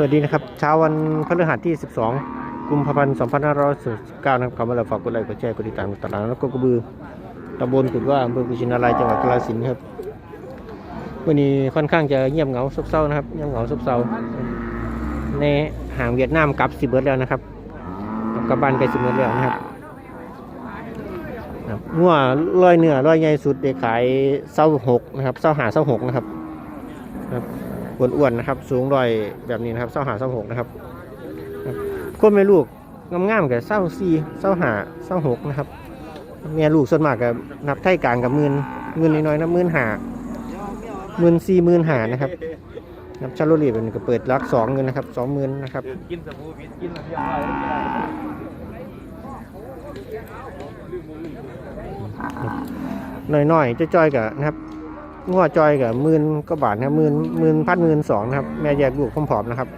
วัสดีนะครับเช้าวันพฤหัสที่ 12 กุมภาพันธ์ 2569 นะครับขอมาแล้วฝากกดไลค์กดแชร์กดติดตามกดติดตามแล้วก็กระบือตำบลกุดว่าอำเภอกุชินารายจังหวัดกาฬสินธุ์ครับวันนี้ค่อนข้างจะเงียบเหงาซบเซานะครับเงียบเหงาซบเซาในห่างเวียดนามกลับสิบเบิร์ดแล้วนะครับกลับบ้านไปสิบเบิร์ดแล้วนะครับงัวร้อยเนื้อร้อยใหญ่สุดเด็กขาย26นะครับ25 26นะครับอ้วนๆนะครับสูงร้อยแบบนี้นะครับ25 26นะครับคนแม่ลูกงามๆกับ24 25 26นะครับแม่ลูกส่วนมากกับนับไทยกลางกับหมื่นน้อยๆนะ14,000นะครับนับชาโลลีเป็นก็เปิดรัก2เงินนะครับ20,000นะครับกินสมูทกินเพียงน้อยๆจ้อยๆกับนะครับงัวจอยกับ10,000 กว่าบาทนะครับ10,000 12,000นะครับแม่แยกลูกผอมๆนะครับ